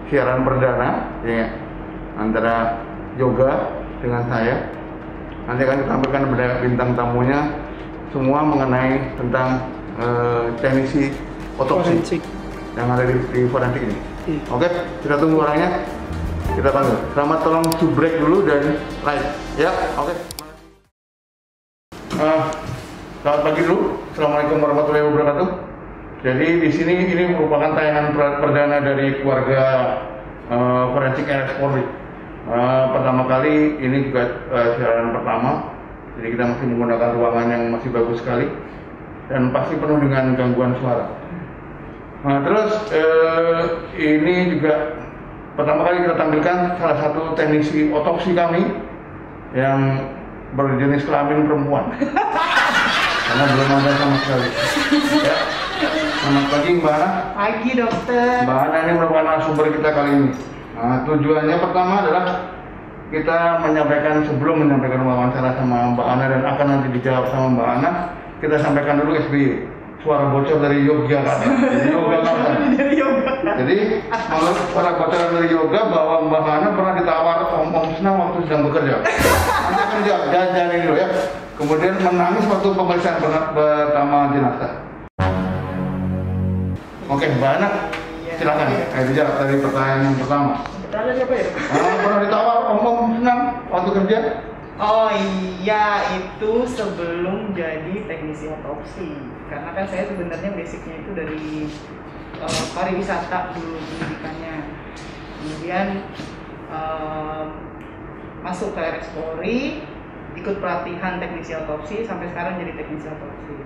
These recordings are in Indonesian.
siaran perdana ya antara Yoga dengan saya. Nanti akan ditampilkan bintang tamunya semua mengenai tentang teknisi otopsi yang ada di forensik ini. Oke, kita tunggu orangnya. Kita panggil. Selamat, tolong subrek dulu dan live. Ya, oke. Selamat pagi dulu. Assalamualaikum warahmatullahi wabarakatuh. Jadi di sini ini merupakan tayangan perdana dari keluarga forensik RS Polri. Pertama kali ini juga siaran pertama. Jadi kita masih menggunakan ruangan yang masih bagus sekali dan pasti penuh dengan gangguan suara. Nah, terus ini juga pertama kali kita tampilkan salah satu teknisi otopsi kami yang berjenis kelamin perempuan. Karena belum ada sama sekali. Ya. Selamat pagi Mbak Ana. Pagi dokter. Mbak Ana ini merupakan narasumber kita kali ini. Nah, tujuannya pertama adalah kita sebelum menyampaikan wawancara sama Mbak Ana dan akan nanti dijawab sama Mbak Ana, kita sampaikan dulu SBY, suara bocor dari Yogyakarta. Jadi menurut suara bocor dari Yoga bahwa Mbak Ana pernah ditawar Om Senang waktu sedang bekerja. Nanti akan jangan ini dulu ya. Kemudian menangis waktu pemeriksaan pertama jenazah. Oke, Mbak Ana, silakan. Dijawab dari pertanyaan yang pertama. Pertanyaan apa ya? Pernah ditawar Om Senang waktu kerja? Oh iya, itu sebelum jadi teknisi otopsi. Karena kan saya sebenarnya basicnya itu dari pariwisata dulu pendidikannya. Kemudian masuk ke RS Polri, ikut pelatihan teknisi otopsi sampai sekarang jadi teknisi otopsi.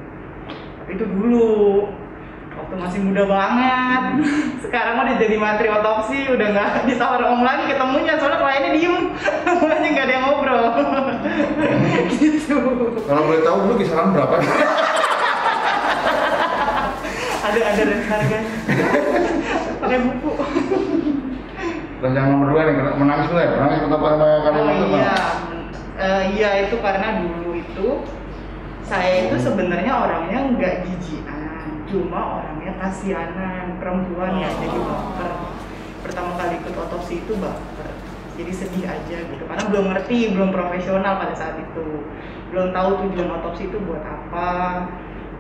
Tapi itu dulu waktu masih muda banget. Sekarang udah jadi materi otopsi, udah nggak ditawar om lagi ketemunya, soalnya kliennya diem, mulanya nggak ada yang ngobrol. Gitu. Kalau boleh tahu dulu kisaran berapa? ada range harganya. Pakai buku. Dan yang nomor 2 nih, menangis dulu ya? Menangis pertama kali masuk. Iya, itu karena dulu itu saya itu sebenarnya orangnya nggak jijian, cuma orangnya kasihanan, perempuan ya, jadi baper. Pertama kali ikut otopsi itu baper, jadi sedih aja gitu, karena belum ngerti, belum profesional pada saat itu, belum tahu tujuan otopsi itu buat apa,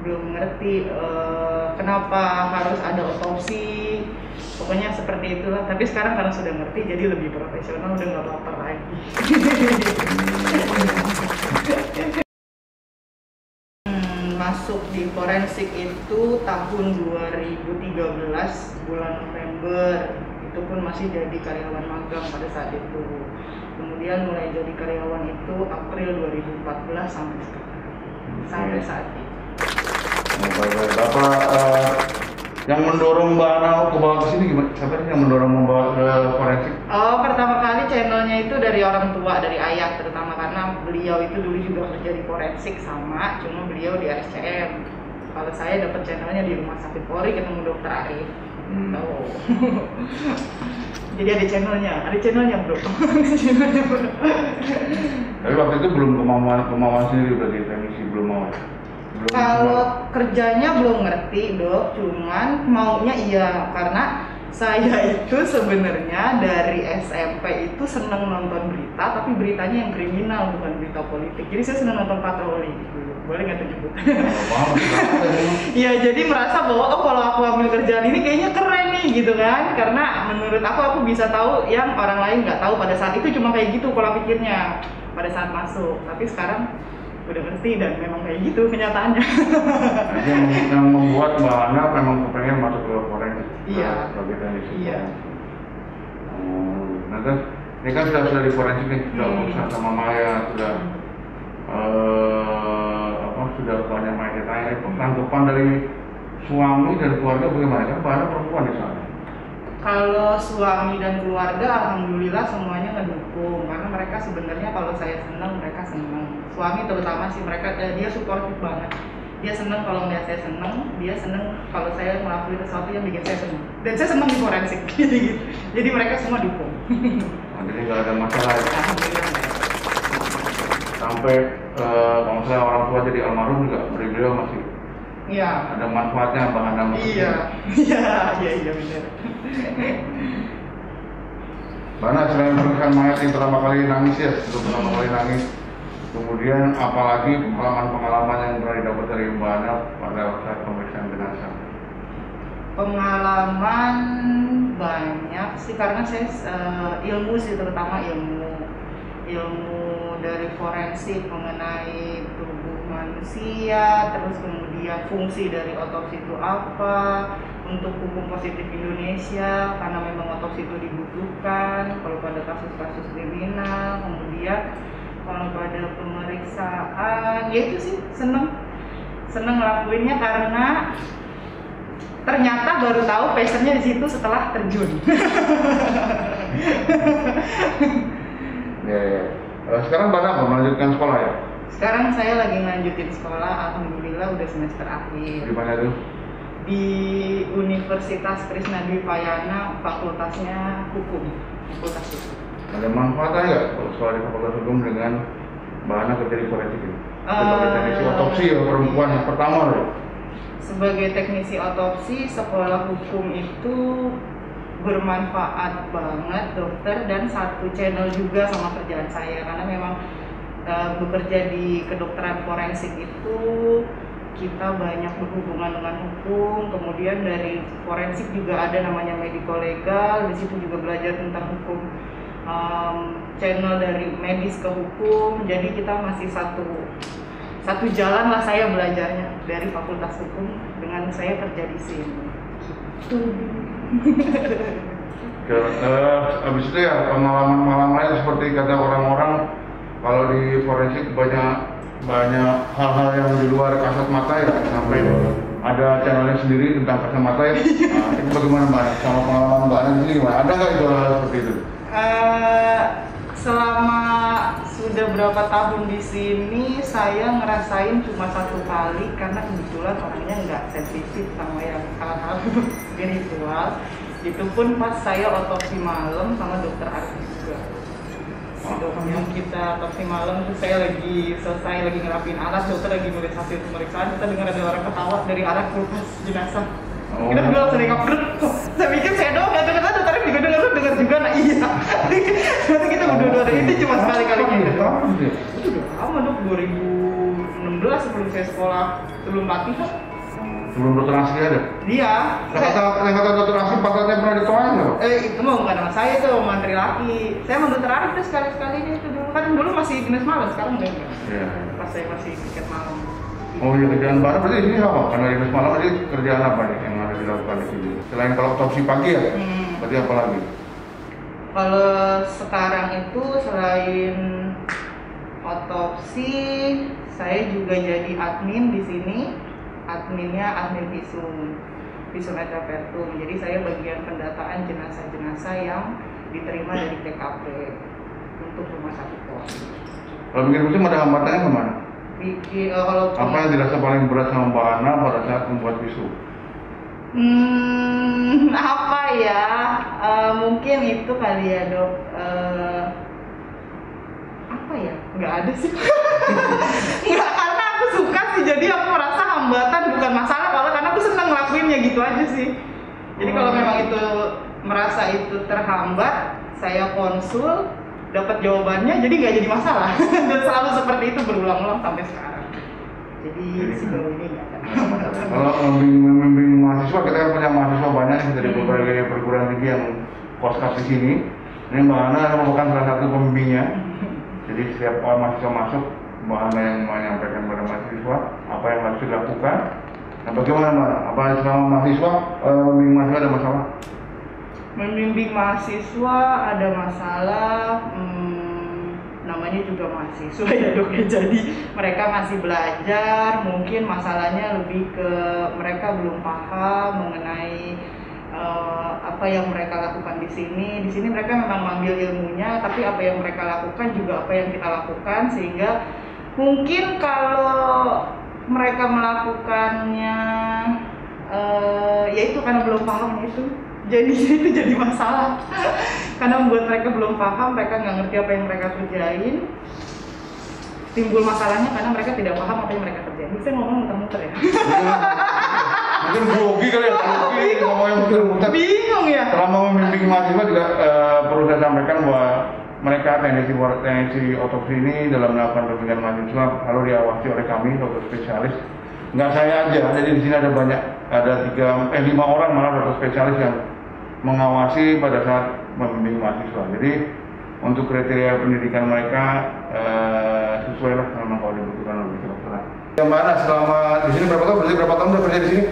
belum ngerti kenapa harus ada otopsi, pokoknya seperti itulah. Tapi sekarang karena sudah ngerti, jadi lebih profesional, udah nggak baper lagi. Masuk di forensik itu tahun 2013 bulan November, itu pun masih jadi karyawan magang pada saat itu. Kemudian mulai jadi karyawan itu April 2014 sampai sekarang, sampai saat ini. Bapak yang mendorong Mbak Ana ke bawah ke sini gimana? Siapa sih yang mendorong membawa ke forensik? Oh, pertama kali channelnya itu dari orang tua, dari ayah terutama, karena beliau itu dulu juga kerja di forensik sama, cuma beliau di RSCM. Kalau saya dapat channelnya di Rumah Sakit Polri ketemu Dokter Arif. Oh. Jadi ada channelnya bro. Tapi waktu itu belum kemauan sendiri berarti teknisi belum mau. Kalau kerjanya belum ngerti dok, cuman maunya iya, karena saya itu sebenarnya dari SMP itu seneng nonton berita, tapi beritanya yang kriminal, bukan berita politik. Jadi saya seneng nonton patroli dulu. Boleh nggak tuh nyebut? Iya, jadi merasa bahwa kalau aku ambil kerjaan ini kayaknya keren nih gitu kan, karena menurut aku bisa tahu yang orang lain nggak tahu. Pada saat itu cuma kayak gitu pola pikirnya pada saat masuk, tapi sekarang udah ngerti dan memang kayak gitu kenyataannya. Yang membuat Mbak Ana memang kepengen masuk ke forensik. Iya. Sebagai teknisi. Iya. Nah terus ini kan sudah di forensik nih, sudah urusan sama Maya, sudah sudah banyak Maya tanya. Tanggapan dari suami dan keluarga bagaimana? Kan Mbak Ana perempuan di sana. Kalau suami dan keluarga alhamdulillah semuanya ngedukung, karena mereka sebenarnya kalau saya senang mereka senang. Suami terutama sih, mereka dia suportif banget. Dia senang kalau melihat saya senang, dia senang kalau saya melakukan sesuatu yang bikin saya senang. Dan saya senang di forensik. Jadi mereka semua dukung. Jadi nggak ada masalah. Alhamdulillah. Sampai kalau misalnya orang tua jadi almarhum juga beliau masih Iya. ada manfaatnya Mbak Ana. Iya benar. Karena selain pernikahan mayat yang pertama kali nangis ya, itu pertama kali nangis. Kemudian apalagi pengalaman-pengalaman yang pernah didapat dari Mbak Ana pada saat pemeriksaan jenazah? Pengalaman banyak sih, karena saya ilmu sih, terutama ilmu dari forensik mengenai tubuh manusia, terus kemudian fungsi dari otopsi itu apa untuk hukum positif Indonesia, karena memang otopsi itu dibutuhkan kalau pada kasus-kasus kriminal. Kemudian kalau pada pemeriksaan, ya itu sih seneng ngelakuinnya, karena ternyata baru tahu passionnya di situ setelah terjun. Ya. Sekarang Mbak apa melanjutkan sekolah ya? Sekarang saya lagi lanjutin sekolah, alhamdulillah udah semester akhir. Di mana tuh? Di Universitas Krishna Dwi Payana, fakultasnya hukum, fakultas hukum. Ada manfaatnya nggak kalau sekolah di fakultas hukum dengan Mbak Ana kerja di forensik ini? Sebagai teknisi otopsi ya, perempuan yang pertama loh. Sebagai teknisi otopsi, sekolah hukum itu bermanfaat banget, dokter, dan satu channel juga sama kerjaan saya, karena memang bekerja di kedokteran forensik itu kita banyak berhubungan dengan hukum. Kemudian dari forensik juga ada namanya medico legal, di situ juga belajar tentang hukum, channel dari medis ke hukum. Jadi kita masih satu jalan lah saya belajarnya dari fakultas hukum dengan saya kerja di sini. Habis itu ya pengalaman lain seperti kata orang-orang kalau di forensik banyak hal-hal yang di luar kasat mata ya, sampai ada channelnya sendiri tentang kasat mata ya. Nah, itu bagaimana Mbak? Sama pengalaman Mbak Ana sendiri gimana? Ada nggak itu hal seperti itu? Selama sudah berapa tahun di sini, saya ngerasain cuma satu kali, karena kebetulan orangnya nggak sensitif sama yang hal-hal spiritual. Itu pun pas saya otopsi malam sama dokter Arif juga. Yang kita otopsi malam tuh saya lagi selesai lagi ngerapin alat, dokter lagi nulis hasil pemeriksaan, kita dengar ada orang ketawa dari arah kulkas jenazah. Kita berdua langsung dikabur. Saya pikir saya doang nggak dengar, dokter Arif juga dengar juga. Nah iya. Nanti kita berdua itu cuma sekali-kalinya. Itu udah lama dok, 2016 sebelum saya sekolah, sebelum latihan. Sebelum dokter asli ada? Iya. Kata dokter asli pantatnya pernah ditolak nggak? Itu mah bukan nama saya, itu mantri laki. Saya mau dokter Arif tuh sekali-sekalinya itu dulu. Kan dulu masih dinas malam, sekarang enggak. Iya. Pas saya masih tiket malam. Oh iya, kerjaan Mbak Ana berarti ini apa? Karena dinas malam berarti kerjaan apa nih yang ada dilakukan di sini? Selain kalau otopsi pagi ya? Berarti apa lagi? Kalau sekarang itu selain otopsi, saya juga jadi admin di sini. Adminnya admin visum et repertum. Jadi saya bagian pendataan jenazah-jenazah yang diterima dari TKP untuk rumah sakit Polri. Kalau bikin visum ada hambatannya kemana? Apa yang dirasa paling berat sama Mbak Ana pada saat membuat visum? Apa ya? Mungkin itu kali ya dok. Apa ya? Nggak ada sih. Nggak, karena aku suka sih. Jadi aku merasa hambatan bukan masalah, karena aku senang ngelakuinnya gitu aja sih. Jadi kalau memang itu merasa itu terhambat, saya konsul, dapat jawabannya, jadi nggak jadi masalah. Dan selalu seperti itu berulang-ulang sampai sekarang. Jadi sejauh ini nggak ada. Kalau membimbing mahasiswa, kita kan punya mahasiswa banyak dari berbagai perguruan tinggi yang koskas di sini. Ini Mbak Ana merupakan salah satu pembimbingnya. Jadi setiap mahasiswa masuk, Mbak Ana yang menyampaikan kepada mahasiswa apa yang harus dilakukan. Nah bagaimana Mbak Ana? Apa selama mahasiswa, membimbing mahasiswa ada masalah? Membimbing mahasiswa ada masalah, namanya juga mahasiswa ya dok ya. Jadi mereka masih belajar, mungkin masalahnya lebih ke mereka belum paham mengenai apa yang mereka lakukan di sini. Di sini mereka memang mengambil ilmunya, tapi apa yang mereka lakukan juga apa yang kita lakukan, sehingga mungkin kalau mereka melakukannya ya itu karena belum paham itu. Jadi itu jadi masalah. Karena membuat mereka belum paham, mereka nggak ngerti apa yang mereka kerjain. Timbul masalahnya karena mereka tidak paham apa yang mereka kerjain. Bisa ngomong muter-muter ya. Mungkin grogi kali ya, grogi ngomongnya muter-muter. Bingung ya. Selama membimbing mahasiswa juga perlu saya sampaikan bahwa mereka teknisi otopsi ini dalam melakukan pembimbingan mahasiswa lalu diawasi oleh kami dokter spesialis. Nggak saya aja, jadi di sini ada banyak, ada 5 orang malah dokter spesialis yang mengawasi pada saat membimbing mahasiswa. Jadi untuk kriteria pendidikan mereka sesuai lah memang kalau dibutuhkan oleh kedokteran. Yang mana selama di sini berapa tahun? Berarti berapa tahun udah kerja di sini?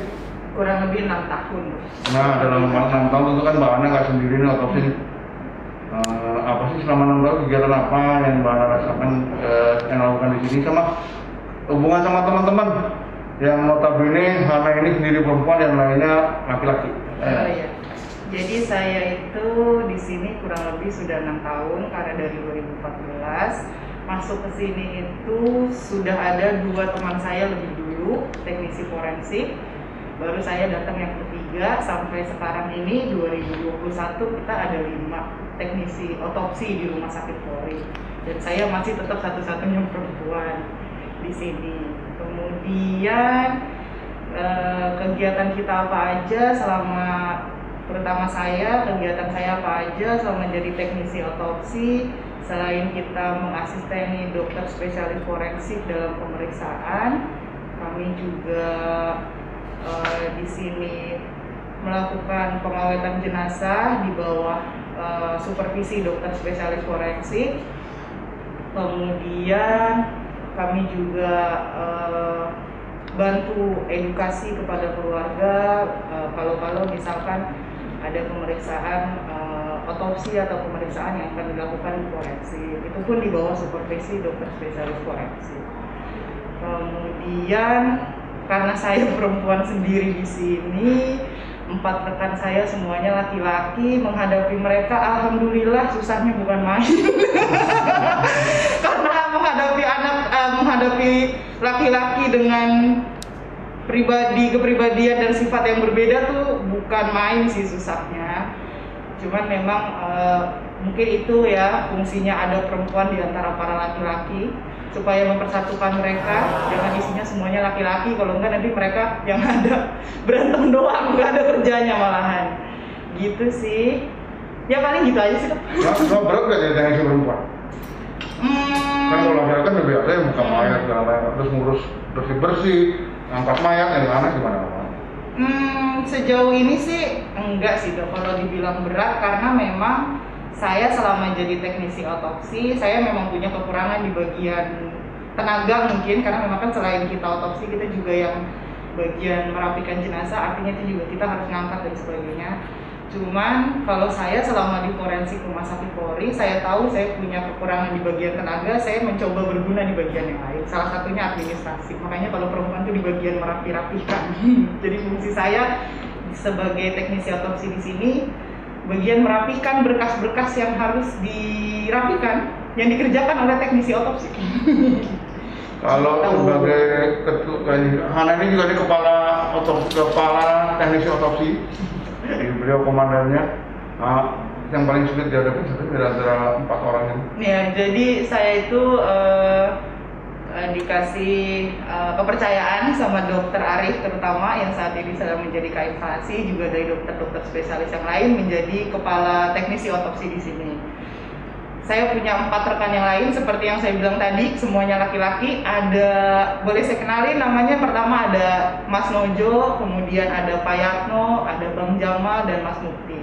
Kurang lebih 6 tahun. Nah, dalam 6 tahun itu kan Mbak Ana nggak sendiri nih otopsi. Apa sih selama 6 tahun kegiatan apa yang Mbak Ana rasakan yang lakukan di sini sama hubungan sama teman-teman yang notabene Hana ini sendiri perempuan yang lainnya laki-laki. Oh iya. Jadi saya itu di sini kurang lebih sudah 6 tahun karena dari 2014 masuk ke sini itu sudah ada 2 teman saya lebih dulu teknisi forensik. Baru saya datang yang ketiga sampai sekarang ini 2021 kita ada 5 teknisi otopsi di Rumah Sakit Polri. Dan saya masih tetap satu-satunya perempuan di sini. Kemudian kegiatan kita apa aja selama terutama saya, kegiatan saya apa aja selama jadi teknisi otopsi, selain kita mengasisteni dokter spesialis forensik dalam pemeriksaan, kami juga di sini melakukan pengawetan jenazah di bawah supervisi dokter spesialis forensik. Kemudian kami juga bantu edukasi kepada keluarga kalau misalkan ada pemeriksaan otopsi atau pemeriksaan yang akan dilakukan di forensik, itu pun di bawah supervisi dokter spesialis forensik. Kemudian karena saya perempuan sendiri di sini, 4 rekan saya semuanya laki-laki, menghadapi mereka alhamdulillah susahnya bukan main. Karena menghadapi laki-laki dengan kepribadian dan sifat yang berbeda tuh bukan main sih susahnya. Cuman memang mungkin itu ya fungsinya ada perempuan di antara para laki-laki supaya mempersatukan mereka, jangan isinya semuanya laki-laki, kalau enggak nanti mereka yang ada berantem doang, nggak ada kerjanya malahan. Gitu sih. Ya paling gitu aja sih. Nah, berat gak jadi teknisi perempuan? Kan kalau laki-laki kan lebih biasa ya buka mayat, terus ngurus bersih-bersih, angkat mayat, yang mana gimana? Sejauh ini sih enggak sih dok, kalau dibilang berat karena memang saya selama jadi teknisi otopsi, saya memang punya kekurangan di bagian tenaga mungkin, karena memang kan selain kita otopsi, kita juga yang bagian merapikan jenazah, artinya itu juga kita harus ngangkat dan sebagainya. Cuman kalau saya selama di forensik Rumah Sakit Polri, saya tahu saya punya kekurangan di bagian tenaga, saya mencoba berguna di bagian yang lain. Salah satunya administrasi. Makanya kalau perempuan itu di bagian merapi-rapikan. Jadi fungsi saya sebagai teknisi otopsi di sini, bagian merapikan berkas-berkas yang harus dirapikan, yang dikerjakan oleh teknisi otopsi. Kalau sebagai ketua, Hana ini juga kepala teknisi otopsi. Beliau komandannya. Yang paling sulit dihadapi antara 4 orang ini. Ya, jadi saya itu dikasih kepercayaan sama dokter Arif terutama yang saat ini sedang menjadi KIFASI, juga dari dokter-dokter spesialis yang lain menjadi kepala teknisi otopsi di sini. Saya punya 4 rekan yang lain seperti yang saya bilang tadi, semuanya laki-laki. Ada, boleh saya kenalin namanya, pertama ada Mas Nojo, kemudian ada Pak Yatno, ada Bang Jamal, dan Mas Mukti.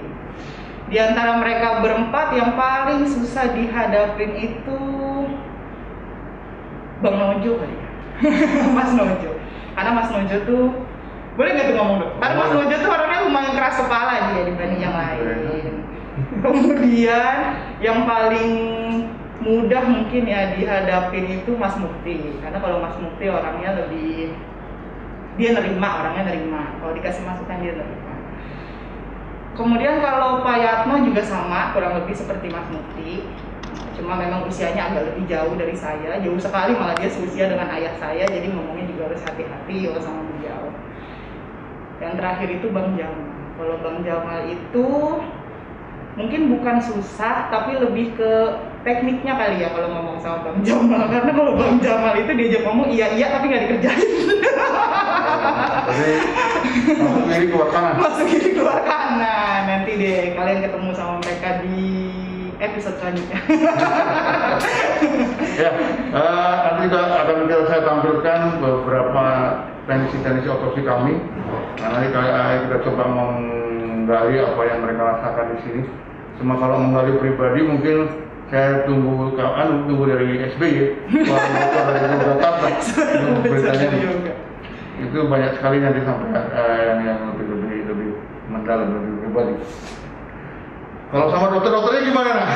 Di antara mereka berempat yang paling susah dihadapin itu Bang Nojo kali ya. Mas Nojo. Karena Mas Nojo tuh, boleh nggak tuh ngomong dong? Karena Mas Nojo tuh orangnya lumayan keras kepala dia dibanding yang lain. Kemudian yang paling mudah mungkin ya dihadapin itu Mas Mukti. Karena kalau Mas Mukti orangnya lebih, dia orangnya nerima. Kalau dikasih masukan dia nerima. Kemudian kalau Pak Yatno juga sama, kurang lebih seperti Mas Mukti. Cuma memang usianya agak lebih jauh dari saya, jauh sekali, malah dia seusia dengan ayah saya, jadi ngomongnya juga harus hati-hati kalau sama beliau. Yang terakhir itu Bang Jamal. Kalau Bang Jamal itu mungkin bukan susah, tapi lebih ke tekniknya kali ya kalau ngomong sama Bang Jamal. Karena kalau Bang Jamal itu diajak ngomong iya tapi nggak dikerjain. Jadi masuk kiri keluar kanan. Masuk kiri keluar kanan. Nanti deh kalian ketemu sama mereka di episode selanjutnya. Ya, nanti juga akan saya tampilkan beberapa teknisi otopsi kami. Nah, nanti kita coba menggali apa yang mereka rasakan di sini. Cuma kalau menggali pribadi mungkin saya tunggu dari SBY, dari Jakarta, beritanya itu banyak sekali nanti sampai yang lebih mendalam, lebih pribadi. Kalau sama dokter-dokternya gimana?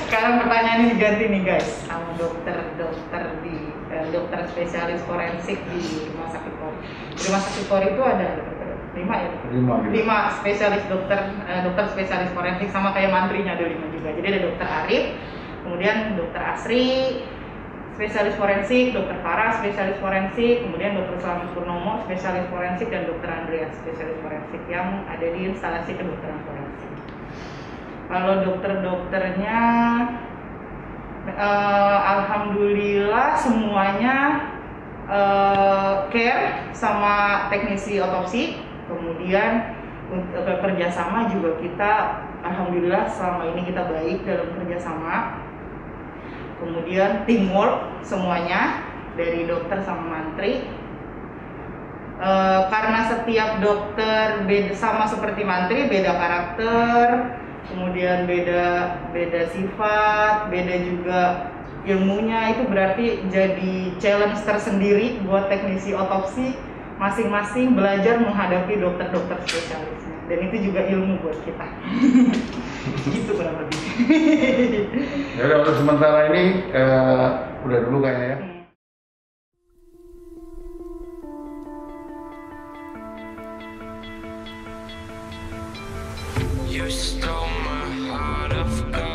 Sekarang pertanyaan ini diganti nih guys, sama dokter spesialis forensik di Rumah Sakit Polri. Di Rumah Sakit Polri itu ada 5 spesialis dokter spesialis forensik, sama kayak mantrinya ada 5 juga. Jadi ada dokter Arif, kemudian dokter Asri spesialis forensik, dokter Farah spesialis forensik, kemudian dokter Selamat Purnomo spesialis forensik, dan dokter Andreas spesialis forensik yang ada di instalasi kedokteran forensik. Kalau dokter-dokternya alhamdulillah semuanya care sama teknisi otopsi. Kemudian untuk kerjasama juga kita alhamdulillah selama ini kita baik dalam kerjasama. Kemudian teamwork semuanya dari dokter sama mantri. Karena setiap dokter beda, sama seperti mantri, beda karakter, kemudian beda sifat, beda juga ilmunya, itu berarti jadi challenge tersendiri buat teknisi otopsi masing-masing belajar menghadapi dokter-dokter spesialisnya, dan itu juga ilmu buat kita. Gitu kurang lebih. Ya untuk sementara ini udah dulu kayaknya ya. You stole my heart of gold.